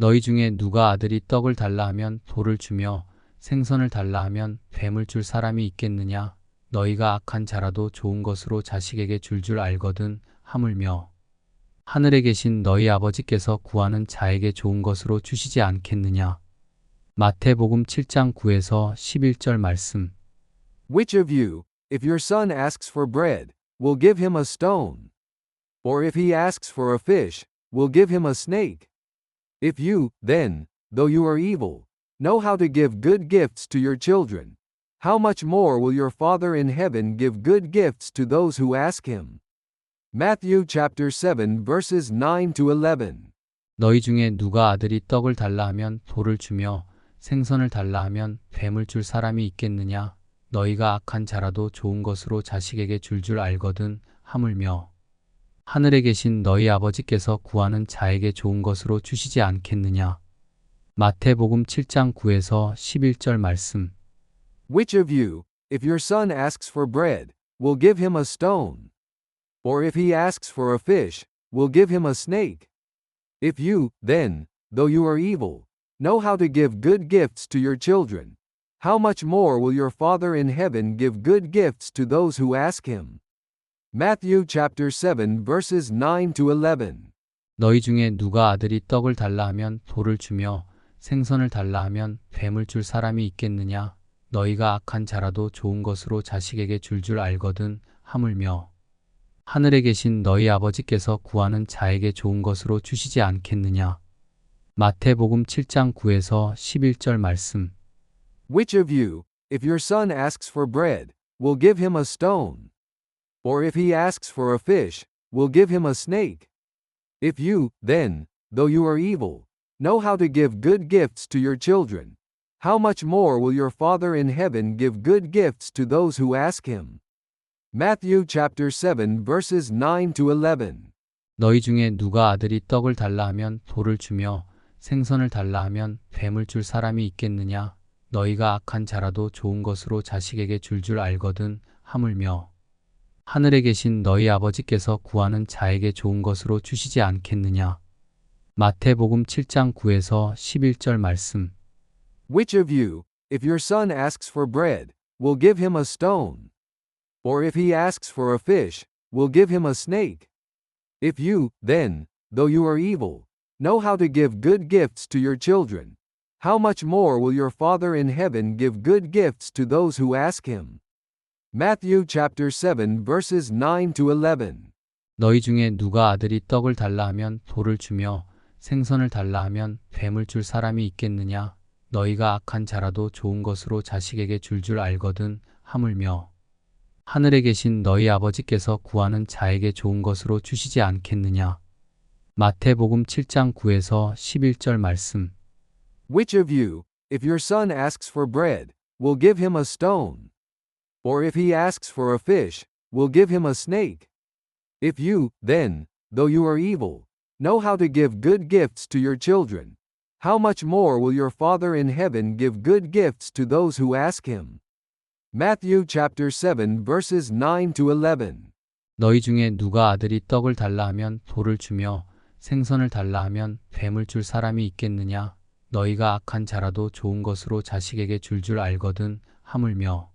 너희 중에 누가 아들이 떡을 달라 하면 돌을 주며 생선을 달라 하면 뱀을 줄 사람이 있겠느냐? 너희가 악한 자라도 좋은 것으로 자식에게 줄 알거든. 하물며 하늘에 계신 너희 아버지께서 구하는 자에게 좋은 것으로 주시지 않겠느냐? 마태복음 7장 9에서 11절 말씀. Which of you, if your son asks for bread, will give him a stone? Or if he asks for a fish, will give him a snake? If you, then, though you are evil, know how to give good gifts to your children, how much more will your Father in heaven give good gifts to those who ask him? Matthew chapter 7 verses 9 to 11. 너희 중에 누가 아들이 떡을 달라 하면 돌을 주며 생선을 달라 하면 뱀을 줄 사람이 있겠느냐? 너희가 악한 자라도 좋은 것으로 자식에게 줄 알거든. 하물며 하늘에 계신 너희 아버지께서 구하는 자에게 좋은 것으로 주시지 않겠느냐? 마태복음 7장 9에서 11절 말씀. Which of you, if your son asks for bread, will give him a stone? Or if he asks for a fish, will give him a snake? If you, then, though you are evil, know how to give good gifts to your children, how much more will your Father in heaven give good gifts to those who ask him? Matthew chapter 7 verses 9 to 11. 너희 중에 누가 아들이 떡을 달라 하면 돌을 주며 생선을 달라 하면 뱀을 줄 사람이 있겠느냐? 너희가 악한 자라도 좋은 것으로 자식에게 줄 알거든. 하물며 하늘에 계신 너희 아버지께서 구하는 자에게 좋은 것으로 주시지 않겠느냐? 마태복음 7장 9에서 11절 말씀. Which of you, if your son asks for bread, will give him a stone? Or if he asks for a fish, will give him a snake? If you, then, though you are evil, know how to give good gifts to your children, how much more will your Father in heaven give good gifts to those who ask him? Matthew chapter 7 verses 9 to 11. 너희 중에 누가 아들이 떡을 달라 하면 돌을 주며 생선을 달라 하면 뱀을 줄 사람이 있겠느냐? 너희가 악한 자라도 좋은 것으로 자식에게 줄 알거든. 하물며 하늘에 계신 너희 아버지께서 구하는 자에게 좋은 것으로 주시지 않겠느냐? 마태복음 7장 9에서 11절 말씀. Which of you, if your son asks for bread, will give him a stone? Or if he asks for a fish, will give him a snake? If you, then, though you are evil, know how to give good gifts to your children, how much more will your Father in heaven give good gifts to those who ask him? Matthew chapter 7 verses 9 to 11. 너희 중에 누가 아들이 떡을 달라 하면 돌을 주며 생선을 달라 하면 뱀을 줄 사람이 있겠느냐? 너희가 악한 자라도 좋은 것으로 자식에게 줄 알거든. 하물며 하늘에 계신 너희 아버지께서 구하는 자에게 좋은 것으로 주시지 않겠느냐? 마태복음 7장 9에서 11절 말씀. Which of you, if your son asks for bread, will give him a stone? Or if he asks for a fish, will give him a snake? If you, then, though you are evil, know how to give good gifts to your children, how much more will your Father in heaven give good gifts to those who ask him? Matthew chapter 7 verses 9 to 11. 너희 중에 누가 아들이 떡을 달라 하면 돌을 주며 생선을 달라 하면 뱀을 줄 사람이 있겠느냐? 너희가 악한 자라도 좋은 것으로 자식에게 줄 알거든. 하물며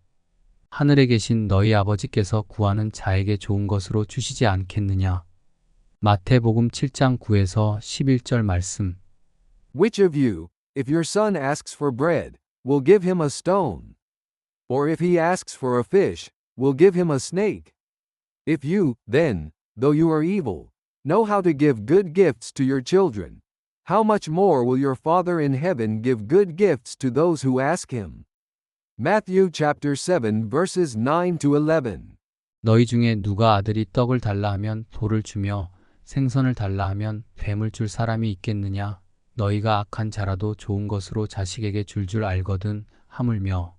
하늘에 계신 너희 아버지께서 구하는 자에게 좋은 것으로 주시지 않겠느냐? 마태복음 7장 9에서 11절 말씀. Which of you, if your son asks for bread, will give him a stone? Or if he asks for a fish, will give him a snake? If you, then, though you are evil, know how to give good gifts to your children, how much more will your Father in heaven give good gifts to those who ask him? Matthew chapter 7 verses 9 to 11. 너희 중에 누가 아들이 떡을 달라 하면 돌을 주며 생선을 달라 하면 뱀을 줄 사람이 있겠느냐? 너희가 악한 자라도 좋은 것으로 자식에게 줄 알거든. 하물며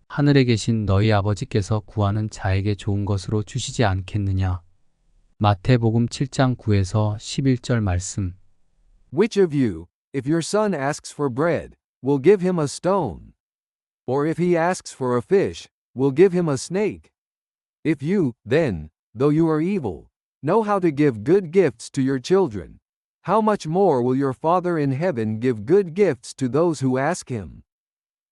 하늘에 계신 너희 아버지께서 구하는 자에게 좋은 것으로 주시지 않겠느냐? 마태복음 7장 9에서 11절 말씀. Which of you, if your son asks for bread, will give him a stone? Or if he asks for a fish, will give him a snake? If you, then, though you are evil, know how to give good gifts to your children, how much more will your Father in heaven give good gifts to those who ask him?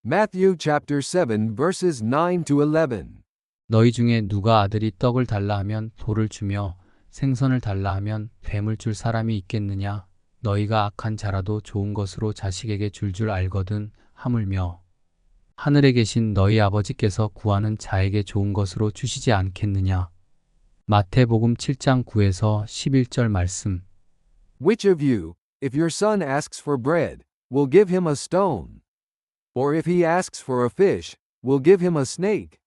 Matthew chapter 7 verses 9 to 11. 너희 중에 누가 아들이 떡을 달라 하면 돌을 주며 생선을 달라 하면 뱀을 줄 사람이 있겠느냐? 너희가 악한 자라도 좋은 것으로 자식에게 줄 알거든 하물며 하늘에 계신 너희 아버지께서 구하는 자에게 좋은 것으로 주시지 않겠느냐? 마태복음 7장 9에서 11절 말씀. Which of you, if your son asks for bread, will give him a stone? Or if he asks for a fish, will give him a snake?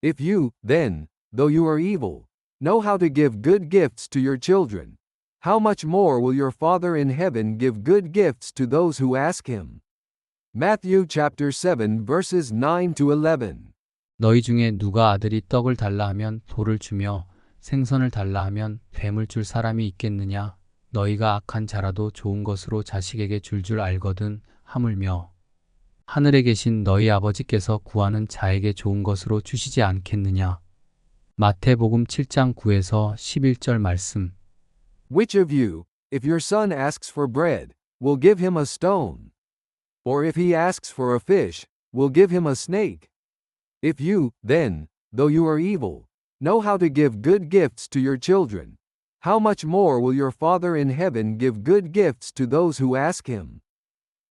If you, then, though you are evil, know how to give good gifts to your children, how much more will your Father in heaven give good gifts to those who ask him? Matthew chapter 7 verses 9 to 11. 너희 중에 누가 아들이 떡을 달라 하면 돌을 주며 생선을 달라 하면 뱀을 줄 사람이 있겠느냐? 너희가 악한 자라도 좋은 것으로 자식에게 줄 알거든 하물며 하늘에 계신 너희 아버지께서 구하는 자에게 좋은 것으로 주시지 않겠느냐? 마태복음 7장 9에서 11절 말씀. Which of you, if your son asks for bread, will give him a stone? Or if he asks for a fish, will give him a snake? If you, then, though you are evil, know how to give good gifts to your children, how much more will your Father in heaven give good gifts to those who ask him?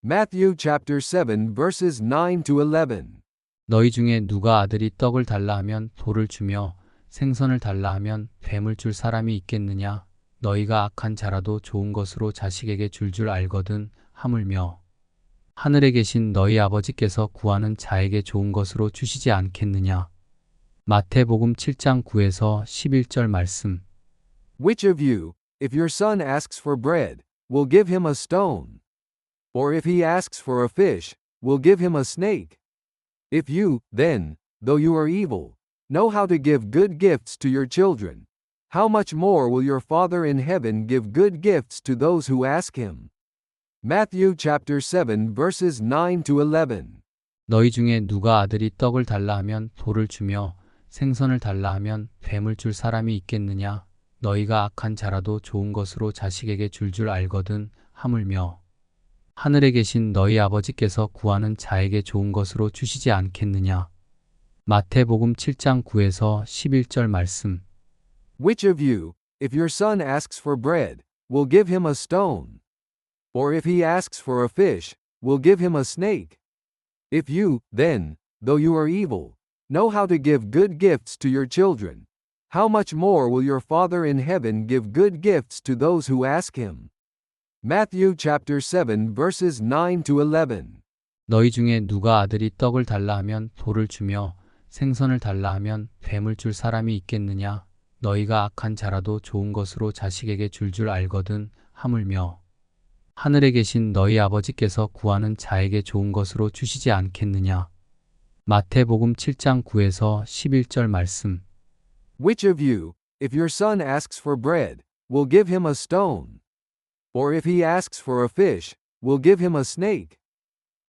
Matthew chapter 7 verses 9 to 11. 너희 중에 누가 아들이 떡을 달라 하면 돌을 주며 생선을 달라 하면 뱀을 줄 사람이 있겠느냐? 너희가 악한 자라도 좋은 것으로 자식에게 줄 알거든 하물며 하늘에 계신 너희 아버지께서 구하는 자에게 좋은 것으로 주시지 않겠느냐? 마태복음 7장 9에서 11절 말씀. Which of you, if your son asks for bread, will give him a stone? Or if he asks for a fish, will give him a snake? If you, then, though you are evil, know how to give good gifts to your children, how much more will your Father in heaven give good gifts to those who ask him? Matthew chapter 7 verses 9 to 11. 너희 중에 누가 아들이 떡을 달라 하면 돌을 주며 생선을 달라 하면 뱀을 줄 사람이 있겠느냐? 너희가 악한 자라도 좋은 것으로 자식에게 줄 알거든 하물며 하늘에 계신 너희 아버지께서 구하는 자에게 좋은 것으로 주시지 않겠느냐? 마태복음 7장 9에서 11절 말씀. Which of you, if your son asks for bread, will give him a stone? Or if he asks for a fish, will give him a snake? If you, then, though you are evil, know how to give good gifts to your children, how much more will your Father in heaven give good gifts to those who ask him? Matthew chapter 7 verses 9 to 11. 너희 중에 누가 아들이 떡을 달라 하면 돌을 주며 생선을 달라 하면 뱀을 줄 사람이 있겠느냐? 너희가 악한 자라도 좋은 것으로 자식에게 줄 알거든 하물며 하늘에 계신 너희 아버지께서 구하는 자에게 좋은 것으로 주시지 않겠느냐? 마태복음 7장 9에서 11절 말씀. Which of you, if your son asks for bread, will give him a stone? Or if he asks for a fish, will give him a snake?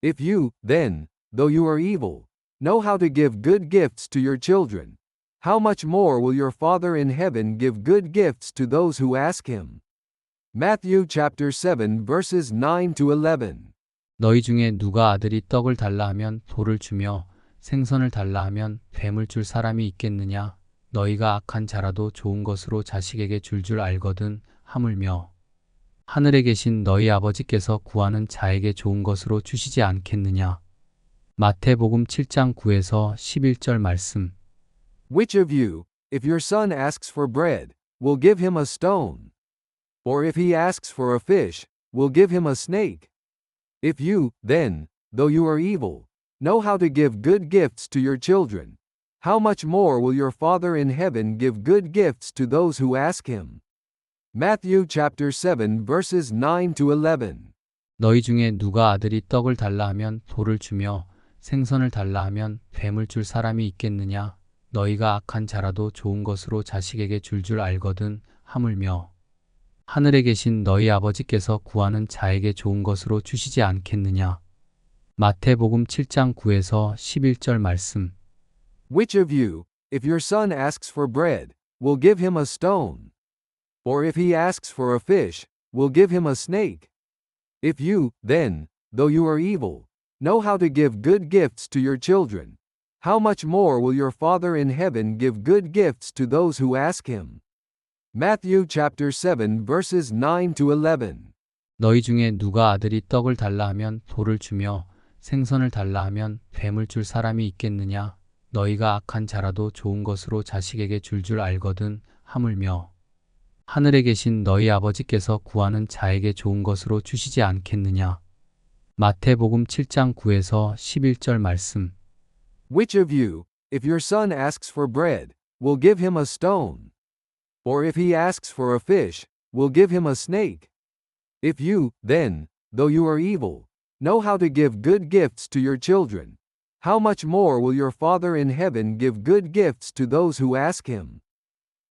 If you, then, though you are evil, know how to give good gifts to your children, how much more will your Father in heaven give good gifts to those who ask him? Matthew chapter 7 verses 9 to 11. 너희 중에 누가 아들이 떡을 달라 하면 돌을 주며 생선을 달라 하면 뱀을 줄 사람이 있겠느냐? 너희가 악한 자라도 좋은 것으로 자식에게 줄 알거든 하물며 하늘에 계신 너희 아버지께서 구하는 자에게 좋은 것으로 주시지 않겠느냐? 마태복음 7장 9에서 11절 말씀. Which of you, if your son asks for bread, will give him a stone? Or if he asks for a fish, will give him a snake? If you, then, though you are evil, know how to give good gifts to your children, how much more will your Father in heaven give good gifts to those who ask him? Matthew chapter 7 verses 9 to 11. 너희 중에 누가 아들이 떡을 달라 하면 돌을 주며 생선을 달라 하면 뱀을 줄 사람이 있겠느냐? 너희가 악한 자라도 좋은 것으로 자식에게 줄 알거든 하물며 하늘에 계신 너희 아버지께서 구하는 자에게 좋은 것으로 주시지 않겠느냐? 마태복음 7장 9에서 11절 말씀. Which of you, if your son asks for bread, will give him a stone? Or if he asks for a fish, will give him a snake? If you, then, though you are evil, know how to give good gifts to your children, how much more will your Father in heaven give good gifts to those who ask him? Matthew chapter 7 verses 9 to 11. 너희 중에 누가 아들이 떡을 달라 하면 돌을 주며 생선을 달라 하면 뱀을 줄 사람이 있겠느냐? 너희가 악한 자라도 좋은 것으로 자식에게 줄 알거든 하물며 하늘에 계신 너희 아버지께서 구하는 자에게 좋은 것으로 주시지 않겠느냐? 마태복음 7장 9에서 11절 말씀. Which of you, if your son asks for bread, will give him a stone? Or if he asks for a fish, will give him a snake? If you, then, though you are evil, know how to give good gifts to your children, how much more will your Father in heaven give good gifts to those who ask him?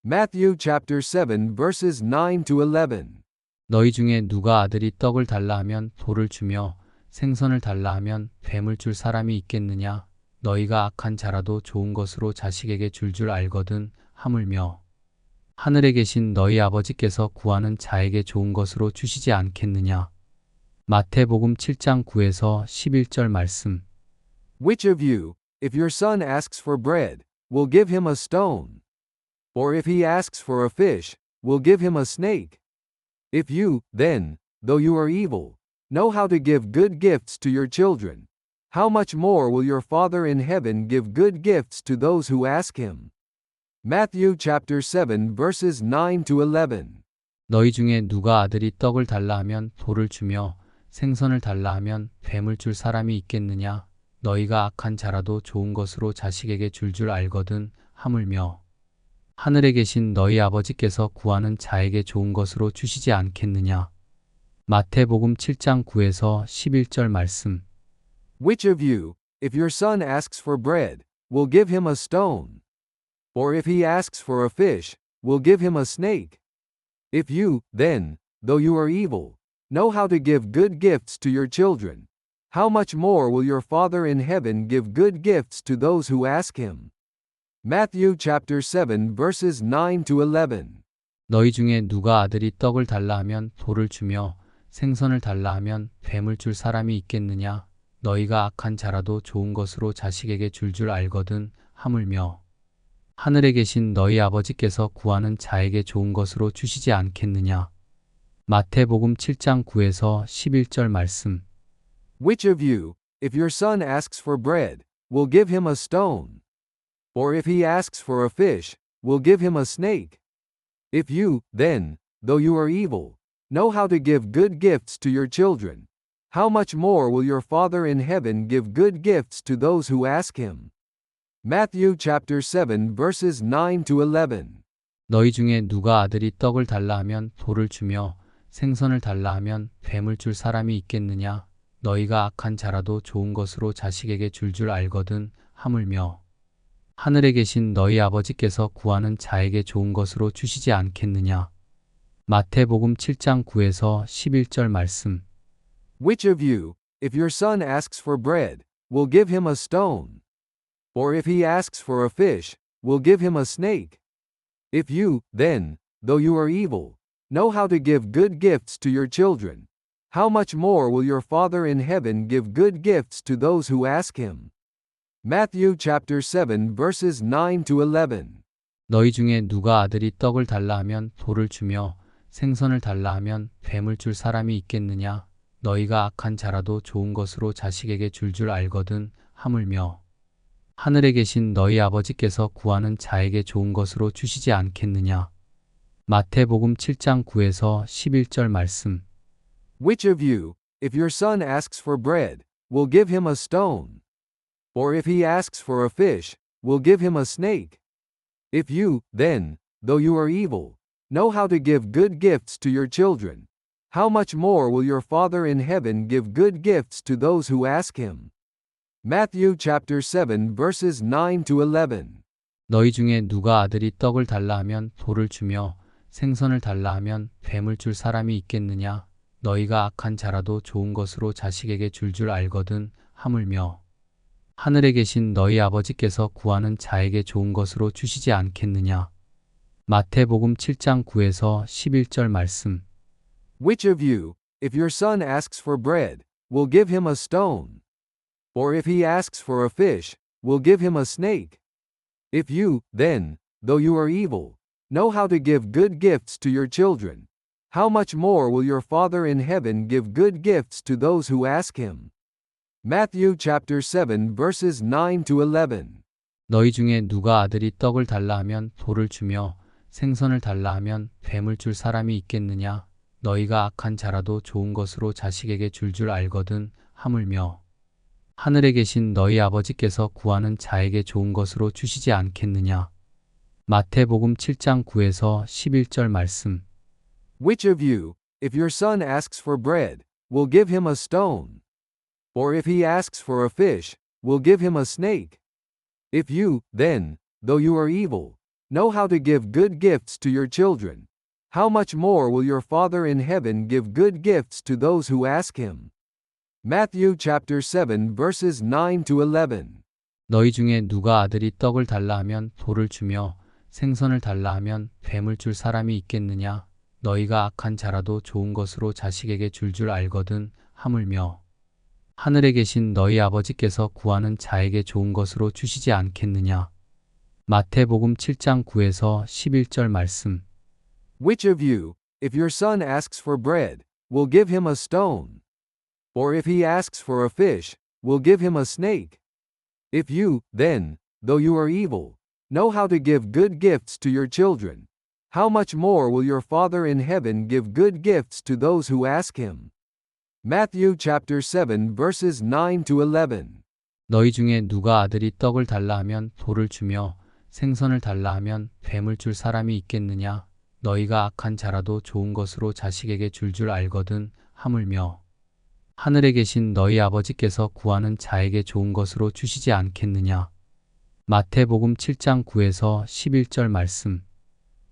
Matthew chapter 7 verses 9 to 11. 너희 중에 누가 아들이 떡을 달라 하면 돌을 주며 생선을 달라 하면 뱀을 줄 사람이 있겠느냐? 너희가 악한 자라도 좋은 것으로 자식에게 줄 알거든 하물며 하늘에 계신 너희 아버지께서 구하는 자에게 좋은 것으로 주시지 않겠느냐? 마태복음 7장 9에서 11절 말씀. Which of you, if your son asks for bread, will give him a stone? Or if he asks for a fish, will give him a snake? If you, then, though you are evil, know how to give good gifts to your children, how much more will your Father in heaven give good gifts to those who ask him? Matthew chapter 7 verses 9 to 11. 너희 중에 누가 아들이 떡을 달라 하면 돌을 주며 생선을 달라 하면 뱀을 줄 사람이 있겠느냐? 너희가 악한 자라도 좋은 것으로 자식에게 줄 알거든 하물며 하늘에 계신 너희 아버지께서 구하는 자에게 좋은 것으로 주시지 않겠느냐? 마태복음 7장 9에서 11절 말씀. Which of you, if your son asks for bread, will give him a stone? Or if he asks for a fish, will give him a snake? If you, then, though you are evil, know how to give good gifts to your children, how much more will your Father in heaven give good gifts to those who ask him? Matthew chapter 7 verses 9 to 11. 너희 중에 누가 아들이 떡을 달라 하면 돌을 주며 생선을 달라 하면 뱀을 줄 사람이 있겠느냐? 너희가 악한 자라도 좋은 것으로 자식에게 줄 알거든 하물며 하늘에 계신 너희 아버지께서 구하는 자에게 좋은 것으로 주시지 않겠느냐? 마태복음 7장 9에서 11절 말씀. Which of you, if your son asks for bread, will give him a stone? Or if he asks for a fish, will give him a snake? If you, then, though you are evil, know how to give good gifts to your children, how much more will your Father in heaven give good gifts to those who ask him? Matthew chapter 7 verses 9 to 11. 너희 중에 누가 아들이 떡을 달라 하면 돌을 주며 생선을 달라 하면 뱀을 줄 사람이 있겠느냐? 너희가 악한 자라도 좋은 것으로 자식에게 줄 알거든 하물며 하늘에 계신 너희 아버지께서 구하는 자에게 좋은 것으로 주시지 않겠느냐? 마태복음 7장 9에서 11절 말씀. Which of you, if your son asks for bread, will give him a stone? Or if he asks for a fish, will give him a snake? If you, then, though you are evil, know how to give good gifts to your children, how much more will your Father in heaven give good gifts to those who ask him? Matthew chapter 7 verses 9 to 11. 너희 중에 누가 아들이 떡을 달라 하면 돌을 주며 생선을 달라 하면 뱀을 줄 사람이 있겠느냐? 너희가 악한 자라도 좋은 것으로 자식에게 줄 알거든 하물며 하늘에 계신 너희 아버지께서 구하는 자에게 좋은 것으로 주시지 않겠느냐? 마태복음 7장 9에서 11절 말씀. Which of you, if your son asks for bread, will give him a stone? Or if he asks for a fish, will give him a snake? If you, then, though you are evil, know how to give good gifts to your children, how much more will your Father in heaven give good gifts to those who ask him? Matthew chapter 7 verses 9 to 11. 너희 중에 누가 아들이 떡을 달라 하면 돌을 주며 생선을 달라 하면 뱀을 줄 사람이 있겠느냐? 너희가 악한 자라도 좋은 것으로 자식에게 줄 알거든 하물며 하늘에 계신 너희 아버지께서 구하는 자에게 좋은 것으로 주시지 않겠느냐? 마태복음 7장 9에서 11절 말씀. Which of you, if your son asks for bread, will give him a stone? Or if he asks for a fish, will give him a snake? If you, then, though you are evil, know how to give good gifts to your children, how much more will your Father in heaven give good gifts to those who ask him? Matthew chapter 7 verses 9 to 11. 너희 중에 누가 아들이 떡을 달라 하면 돌을 주며 생선을 달라 하면 뱀을 줄 사람이 있겠느냐? 너희가 악한 자라도 좋은 것으로 자식에게 줄 알거든 하물며 하늘에 계신 너희 아버지께서 구하는 자에게 좋은 것으로 주시지 않겠느냐? 마태복음 7장 9에서 11절 말씀. Which of you, if your son asks for bread, will give him a stone? Or if he asks for a fish, will give him a snake? If you, then, though you are evil, know how to give good gifts to your children, how much more will your Father in heaven give good gifts to those who ask him? Matthew chapter 7 verses 9 to 11. 너희 중에 누가 아들이 떡을 달라 하면 돌을 주며 생선을 달라 하면 뱀을 줄 사람이 있겠느냐? 너희가 악한 자라도 좋은 것으로 자식에게 줄 알거든 하물며 하늘에 계신 너희 아버지께서 구하는 자에게 좋은 것으로 주시지 않겠느냐? 마태복음 7장 9에서 11절 말씀. Which of you, if your son asks for bread, will give him a stone? Or if he asks for a fish, will give him a snake? If you, then, though you are evil, know how to give good gifts to your children, how much more will your Father in heaven give good gifts to those who ask him? Matthew chapter 7 verses 9 to 11. 너희 중에 누가 아들이 떡을 달라 하면 돌을 주며 생선을 달라 하면 뱀을 줄 사람이 있겠느냐? 너희가 악한 자라도 좋은 것으로 자식에게 줄 알거든 하물며 하늘에 계신 너희 아버지께서 구하는 자에게 좋은 것으로 주시지 않겠느냐? 마태복음 7장 9에서 11절 말씀.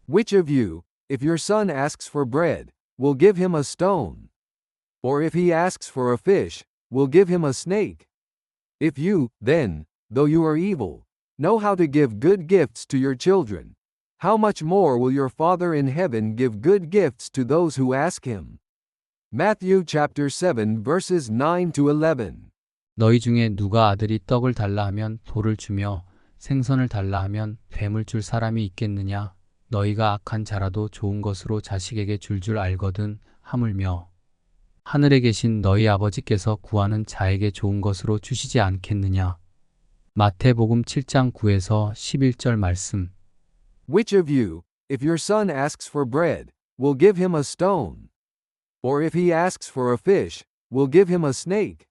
Which of you, if your son asks for bread, will give him a stone? Or if he asks for a fish, will give him a snake? If you, then, though you are evil, know how to give good gifts to your children, how much more will your Father in heaven give good gifts to those who ask him? Matthew chapter 7 verses 9 to 11. 너희 중에 누가 아들이 떡을 달라 하면 돌을 주며 생선을 달라 하면 뱀을 줄 사람이 있겠느냐? 너희가 악한 자라도 좋은 것으로 자식에게 줄 알거든 하물며 하늘에 계신 너희 아버지께서 구하는 자에게 좋은 것으로 주시지 않겠느냐? 마태복음 7장 9에서 11절 말씀. Which of you, if your son asks for bread, will give him a stone? Or if he asks for a fish, will give him a snake?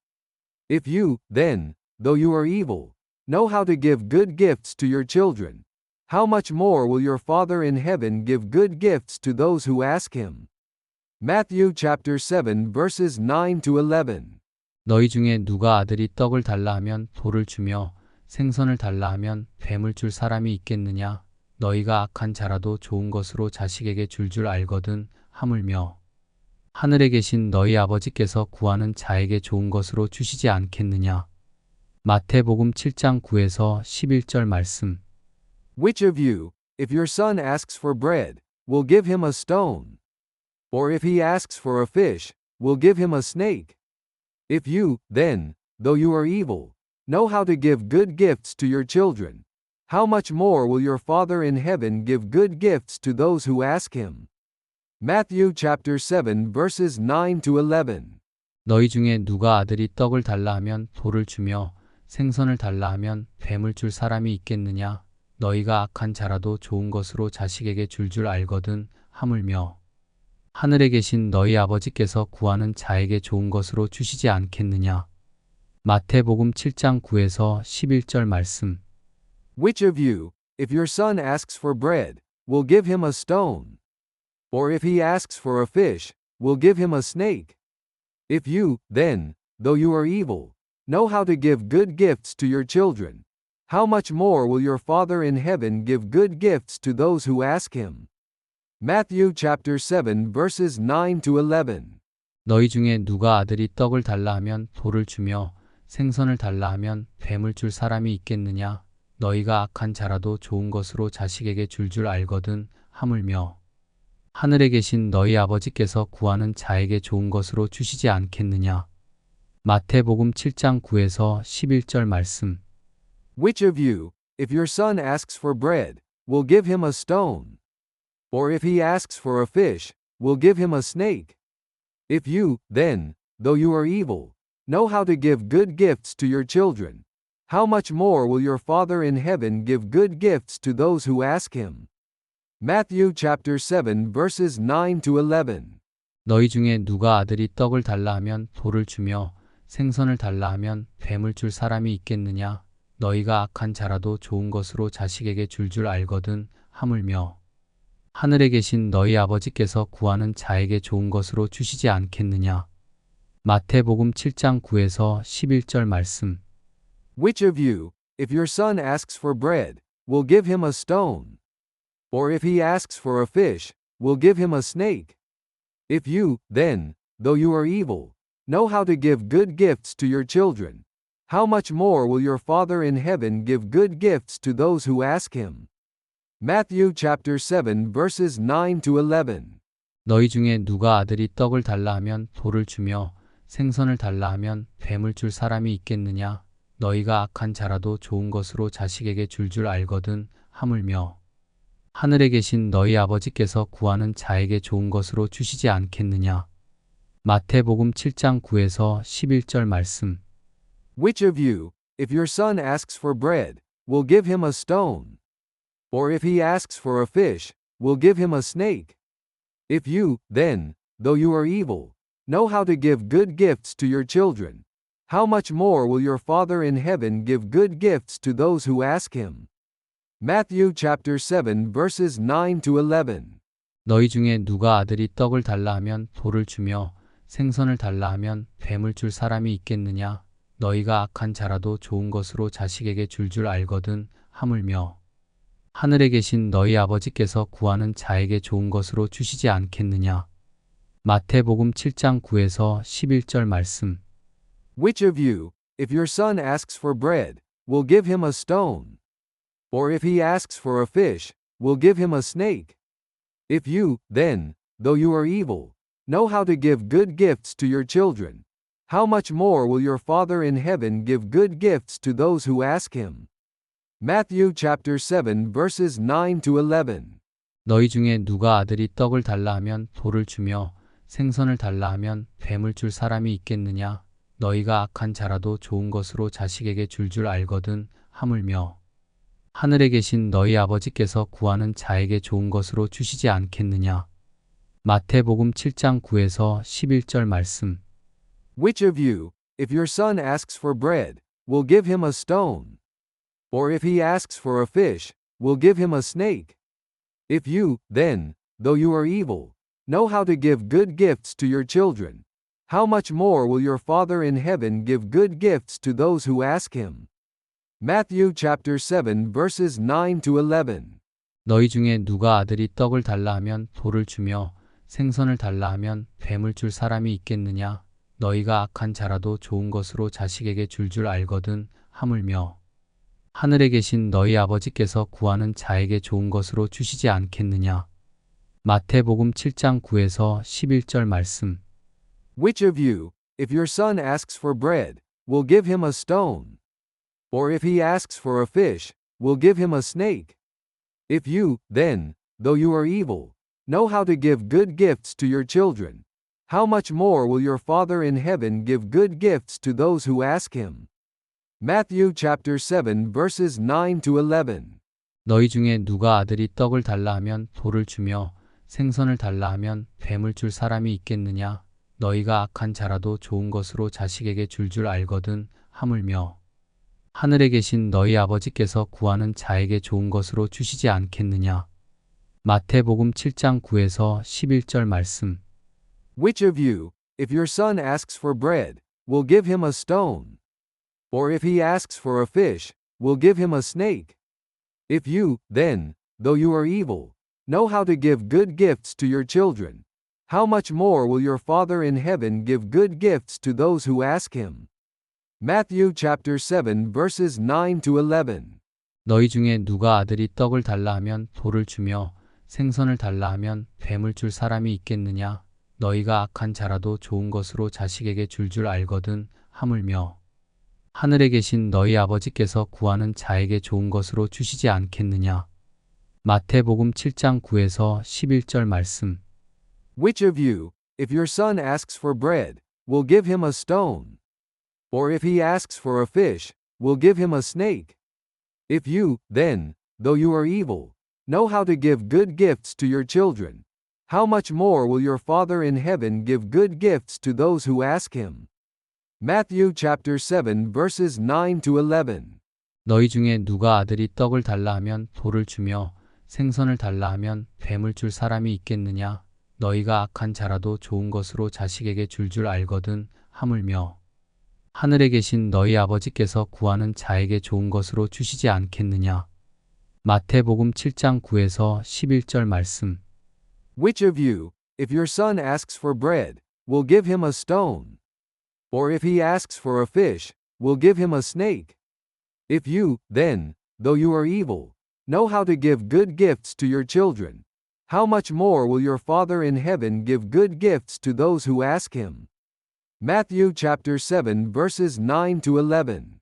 If you, then, though you are evil, know how to give good gifts to your children, how much more will your Father in heaven give good gifts to those who ask him? Matthew chapter 7 verses 9 to 11. 너희 중에 누가 아들이 떡을 달라 하면 돌을 주며 생선을 달라 하면 뱀을 줄 사람이 있겠느냐? 너희가 악한 자라도 좋은 것으로 자식에게 줄 알거든 하물며 하늘에 계신 너희 아버지께서 구하는 자에게 좋은 것으로 주시지 않겠느냐? 마태복음 7장 9에서 11절 말씀. Which of you, if your son asks for bread, will give him a stone? Or if he asks for a fish, will give him a snake? If you, then, though you are evil, know how to give good gifts to your children, how much more will your Father in heaven give good gifts to those who ask him? Matthew chapter 7 verses 9 to 11. 너희 중에 누가 아들이 떡을 달라 하면 돌을 주며 생선을 달라 하면 뱀을 줄 사람이 있겠느냐? 너희가 악한 자라도 좋은 것으로 자식에게 줄 알거든 하물며 하늘에 계신 너희 아버지께서 구하는 자에게 좋은 것으로 주시지 않겠느냐? 마태복음 7장 9에서 11절 말씀. Which of you, if your son asks for bread, will give him a stone? Or if he asks for a fish, will give him a snake? If you, then, though you are evil, know how to give good gifts to your children, how much more will your Father in heaven give good gifts to those who ask him? Matthew chapter 7 verses 9 to 11. 너희 중에 누가 아들이 떡을 달라 하면 돌을 주며 생선을 달라 하면 뱀을 줄 사람이 있겠느냐? 너희가 악한 자라도 좋은 것으로 자식에게 줄 알거든 하물며 하늘에 계신 너희 아버지께서 구하는 자에게 좋은 것으로 주시지 않겠느냐? 마태복음 7장 9에서 11절 말씀. Which of you, if your son asks for bread, will give him a stone? Or if he asks for a fish, will give him a snake? If you, then, though you are evil, know how to give good gifts to your children, how much more will your Father in heaven give good gifts to those who ask him? Matthew chapter 7 verses 9 to 11. 너희 중에 누가 아들이 떡을 달라 하면 돌을 주며 생선을 달라 하면 뱀을 줄 사람이 있겠느냐? 너희가 악한 자라도 좋은 것으로 자식에게 줄 알거든 하물며 하늘에 계신 너희 아버지께서 구하는 자에게 좋은 것으로 주시지 않겠느냐? 마태복음 7장 9에서 11절 말씀. Which of you, if your son asks for bread, will give him a stone? Or if he asks for a fish, will give him a snake? If you, then, though you are evil, know how to give good gifts to your children, how much more will your Father in heaven give good gifts to those who ask him? Matthew chapter 7 verses 9 to 11. 너희 중에 누가 아들이 떡을 달라 하면 돌을 주며 생선을 달라 하면 뱀을 줄 사람이 있겠느냐? 너희가 악한 자라도 좋은 것으로 자식에게 줄 알거든 하물며 하늘에 계신 너희 아버지께서 구하는 자에게 좋은 것으로 주시지 않겠느냐? 마태복음 7장 9에서 11절 말씀. Which of you, if your son asks for bread, will give him a stone? Or if he asks for a fish, will give him a snake? If you, then, though you are evil, know how to give good gifts to your children, how much more will your Father in heaven give good gifts to those who ask him? Matthew chapter 7 verses 9 to 11. 너희 중에 누가 아들이 떡을 달라 하면 돌을 주며 생선을 달라 하면 뱀을 줄 사람이 있겠느냐? 너희가 악한 자라도 좋은 것으로 자식에게 줄 알거든 하물며 하늘에 계신 너희 아버지께서 구하는 자에게 좋은 것으로 주시지 않겠느냐? 마태복음 7장 9에서 11절 말씀. Which of you, if your son asks for bread, will give him a stone? Or if he asks for a fish, will give him a snake? If you, then, though you are evil, know how to give good gifts to your children, how much more will your Father in heaven give good gifts to those who ask him? Matthew chapter 7 verses 9 to 11. 너희 중에 누가 아들이 떡을 달라 하면 돌을 주며 생선을 달라 하면 뱀을 줄 사람이 있겠느냐? 너희가 악한 자라도 좋은 것으로 자식에게 줄 알거든 하물며 하늘에 계신 너희 아버지께서 구하는 자에게 좋은 것으로 주시지 않겠느냐? 마태복음 7장 9에서 11절 말씀. Which of you, if your son asks for bread, will give him a stone? Or if he asks for a fish, will give him a snake? If you, then, though you are evil, know how to give good gifts to your children, how much more will your Father in heaven give good gifts to those who ask him? Matthew chapter 7 verses 9 to 11. 너희 중에 누가 아들이 떡을 달라 하면 돌을 주며 생선을 달라 하면 뱀을 줄 사람이 있겠느냐? 너희가 악한 자라도 좋은 것으로 자식에게 줄 알거든 하물며 하늘에 계신 너희 아버지께서 구하는 자에게 좋은 것으로 주시지 않겠느냐? 마태복음 7장 9에서 11절 말씀. Which of you, if your son asks for bread, will give him a stone? Or if he asks for a fish, will give him a snake? If you, then, though you are evil, know how to give good gifts to your children, how much more will your Father in heaven give good gifts to those who ask him? Matthew chapter 7 verses 9 to 11. 너희 중에 누가 아들이 떡을 달라 하면 돌을 주며 생선을 달라 하면 뱀을 줄 사람이 있겠느냐? 너희가 악한 자라도 좋은 것으로 자식에게 줄 알거든 하물며 하늘에 계신 너희 아버지께서 구하는 자에게 좋은 것으로 주시지 않겠느냐? 마태복음 7장 9에서 11절 말씀. Which of you, if your son asks for bread, will give him a stone? Or if he asks for a fish, will give him a snake? If you, then, though you are evil, know how to give good gifts to your children, how much more will your Father in heaven give good gifts to those who ask him? Matthew chapter 7 verses 9 to 11. 너희 중에 누가 아들이 떡을 달라 하면 돌을 주며 생선을 달라 하면 뱀을 줄 사람이 있겠느냐? 너희가 악한 자라도 좋은 것으로 자식에게 줄 알거든. 하물며 하늘에 계신 너희 아버지께서 구하는 자에게 좋은 것으로 주시지 않겠느냐? 마태복음 7장 9에서 11절 말씀. Which of you, if your son asks for bread, will give him a stone? Or if he asks for a fish, will give him a snake? If you, then, though you are evil, know how to give good gifts to your children, how much more will your Father in heaven give good gifts to those who ask him? Matthew chapter 7 verses 9 to 11. 너희 중에 누가 아들이 떡을 달라 하면 돌을 주며 생선을 달라 하면 뱀을 줄 사람이 있겠느냐? 너희가 악한 자라도 좋은 것으로 자식에게 줄 알거든. 하물며 하늘에 계신 너희 아버지께서 구하는 자에게 좋은 것으로 주시지 않겠느냐? 마태복음 7장 9에서 11절 말씀. Which of you, if your son asks for bread, will give him a stone? Or if he asks for a fish, will give him a snake? If you, then, though you are evil, know how to give good gifts to your children, how much more will your Father in heaven give good gifts to those who ask him? Matthew chapter 7 verses 9 to 11.